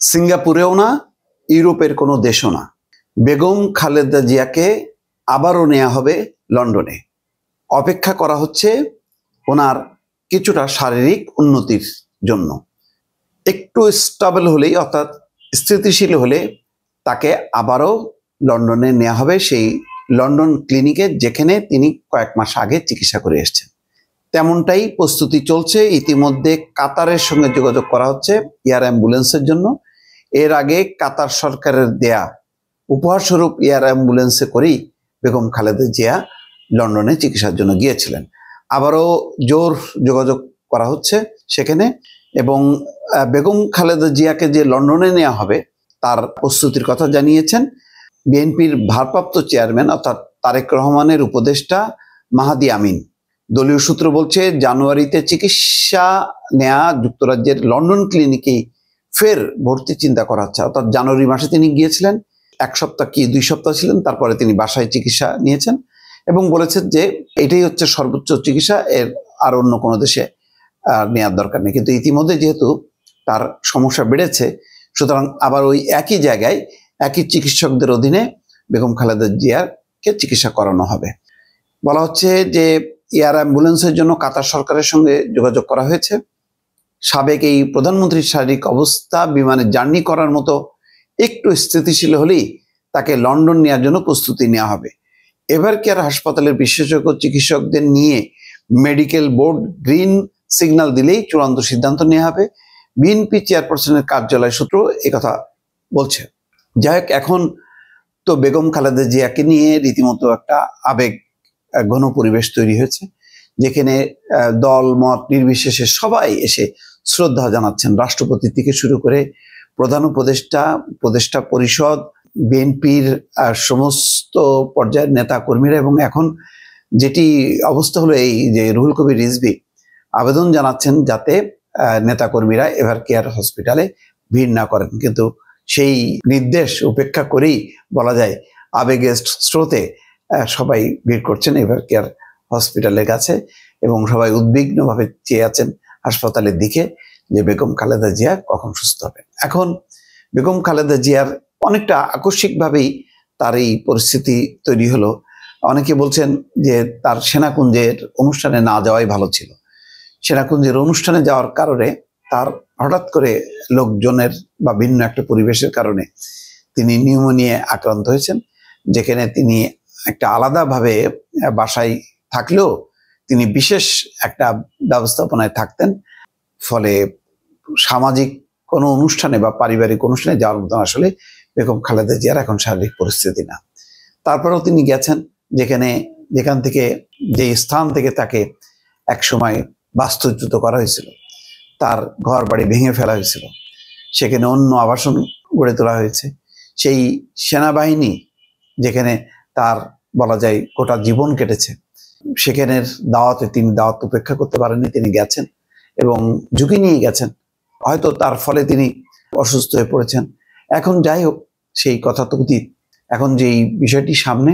সিঙ্গাপুরেও না, ইউরোপের কোনো দেশও না। বেগম খালেদা জিয়াকে আবারও নেওয়া হবে লন্ডনে। অপেক্ষা করা হচ্ছে ওনার কিছুটা শারীরিক উন্নতির জন্য। একটু স্টেবল হলেই, অর্থাৎ স্থিতিশীল হলে তাকে আবারও লন্ডনে নেওয়া হবে, সেই লন্ডন ক্লিনিকে যেখানে তিনি কয়েক মাস আগে চিকিৎসা করে এসেছেন। তেমনটাই প্রস্তুতি চলছে। ইতিমধ্যে কাতারের সঙ্গে যোগাযোগ করা হচ্ছে এয়ার অ্যাম্বুলেন্সের জন্য। এর আগে কাতার সরকারের দেয়া উপহারস্বরূপ এয়ার অ্যাম্বুলেন্সে করেই বেগম খালেদা জিয়া লন্ডনে চিকিৎসার জন্য গিয়েছিলেন। আবারও জোর যোগাযোগ করা হচ্ছে সেখানে, এবং বেগম খালেদা জিয়াকে যে লন্ডনে নেওয়া হবে তার প্রস্তুতির কথা জানিয়েছেন বিএনপির ভারপ্রাপ্ত চেয়ারম্যান অর্থাৎ তারেক রহমানের উপদেষ্টা মাহাদি আমিন। দলীয় সূত্র বলছে জানুয়ারিতে চিকিৎসা নেয়া যুক্তরাজ্যের লন্ডন ক্লিনিকেই ফের ভর্তি চিন্তা করা হচ্ছে। অর্থাৎ জানুয়ারি মাসে তিনি গিয়েছিলেন, 1 সপ্তাহ কি 2 সপ্তাহ ছিলেন, তারপরে তিনি বাসায় চিকিৎসা নিয়েছেন এবং বলেছেন যে এটাই হচ্ছে সর্বোচ্চ চিকিৎসা, এর আর অন্য কোনো দেশে নেওয়ার দরকার নেই। কিন্তু ইতিমধ্যে যেহেতু তার সমস্যা বেড়েছে, সুতরাং আবার ওই একই জায়গায় একই চিকিৎসকদের অধীনে বেগম খালেদা জিয়াকে চিকিৎসা করানো হবে। বলা হচ্ছে যে এয়ার অ্যাম্বুলেন্সের জন্য কাতার সরকারের সঙ্গে যোগাযোগ করা হয়েছে। সাবেক এই প্রধানমন্ত্রীর শারীরিক অবস্থা বিমানে জার্নি করার মতো একটু স্থিতিশীল হলেই তাকে লন্ডন নেওয়ার জন্য প্রস্তুতি নেওয়া হবে। এভার কেয়ার হাসপাতালের বিশেষজ্ঞ চিকিৎসকদের নিয়ে মেডিকেল বোর্ড গ্রিন সিগন্যাল দিলেই চূড়ান্ত সিদ্ধান্ত নেওয়া হবে। বিএনপি চেয়ারপারসনের কার্যালয় সূত্র একথা বলছে। যাই হোক, এখন তো বেগম খালেদা জিয়াকে নিয়ে রীতিমতো একটা আবেগ ঘন পরিবেশ তৈরি হয়েছে, যেখানে দল মত নির্বিশেষে সবাই এসে শ্রদ্ধা জানাচ্ছেন। রাষ্ট্রপতি থেকে শুরু করে প্রধান উপদেষ্টা পরিষদ, বিএনপির সমস্ত পর্যায়ের নেতা কর্মীরা, এবং এখন যেটি অবস্থা হলো এই যে রুহুল কবির রিজভী আবেদন জানাচ্ছেন যাতে নেতাকর্মীরা এভার কেয়ার হসপিটালে ভিড় না করেন। কিন্তু সেই নির্দেশ উপেক্ষা করেই বলা যায় আবেগের স্রোতে সবাই ভিড় করছেন এভার কেয়ার হসপিটালের কাছে, এবং সবাই উদ্বিগ্নভাবে চেয়ে আছেন হাসপাতালের দিকে যে বেগম খালেদা জিয়া কখন সুস্থ হবেন। এখন বেগম খালেদা জিয়ার অনেকটা আকস্মিকভাবেই তার এই পরিস্থিতি তৈরি হলো। অনেকে বলছেন যে তার সেনাকুঞ্জের অনুষ্ঠানে না যাওয়াই ভালো ছিল। সেনাকুঞ্জের অনুষ্ঠানে যাওয়ার কারণে তার হঠাৎ করে লোকজনের বা ভিন্ন একটা পরিবেশের কারণে তিনি নিউমোনিয়া আক্রান্ত হয়েছেন, যেখানে তিনি একটা আলাদাভাবে বাসায় থাকলেও তিনি বিশেষ একটা ব্যবস্থাপনায় থাকতেন। ফলে সামাজিক কোনো অনুষ্ঠানে বা পারিবারিক অনুষ্ঠানে যাওয়ার মতন আসলে বেগম খালেদা জিয়ার এখন শারীরিক পরিস্থিতি না। তারপরেও তিনি গেছেন যেখান থেকে, যে স্থান থেকে তাকে একসময় বাস্তুচ্যুত করা হয়েছিল, তার ঘর বাড়ি ভেঙে ফেলা হয়েছিল, সেখানে অন্য আবাসন গড়ে তোলা হয়েছে। সেই সেনাবাহিনী যেখানে তার বলা যায় গোটা জীবন কেটেছে, সেখানের দাওয়াতে তিনি দাওয়াত উপেক্ষা করতে পারেননি, তিনি গেছেন এবং ঝুঁকি নিয়ে গেছেন। হয়তো তার ফলে তিনি অসুস্থ হয়ে পড়েছেন। এখন যাই হোক, সেই কথা তো অতীত। এখন যেই বিষয়টি সামনে,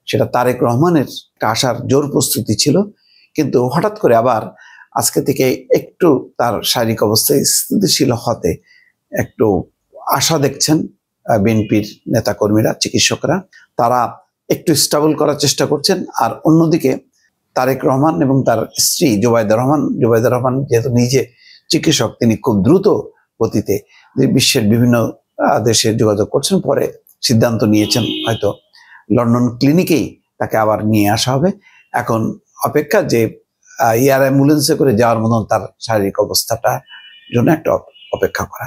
সেটা তারেক রহমানের আসার জোর প্রস্তুতি ছিল, কিন্তু হঠাৎ করে আবার আজকে থেকে একটু তার শারীরিক অবস্থায় স্থিতিশীল হতে একটু আশা দেখছেন বিএনপির নেতাকর্মীরা, চিকিৎসকরা। তারা একটু স্টেবল করার চেষ্টা করছেন। আর অন্যদিকে তারেক রহমান এবং তার স্ত্রী জুবাইদা রহমান যেহেতু নিজে চিকিৎসক, তিনি খুব দ্রুত গতিতে বিশ্বের বিভিন্ন দেশে যোগাযোগ করছেন। পরে সিদ্ধান্ত নিয়েছেন হয়তো লন্ডন ক্লিনিকেই তাকে আবার নিয়ে আসা হবে। এখন অপেক্ষা যে এয়ার অ্যাম্বুলেন্সে করে যাওয়ার মতন তার শারীরিক অবস্থাটা জন্য একটা অপেক্ষা করা।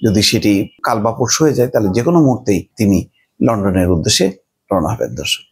যদি সেটি কাল বা পরশু হয়ে যায়, তাহলে যে কোনো মুহূর্তেই তিনি লন্ডনের উদ্দেশ্যে রওনা হবেন। দর্শক।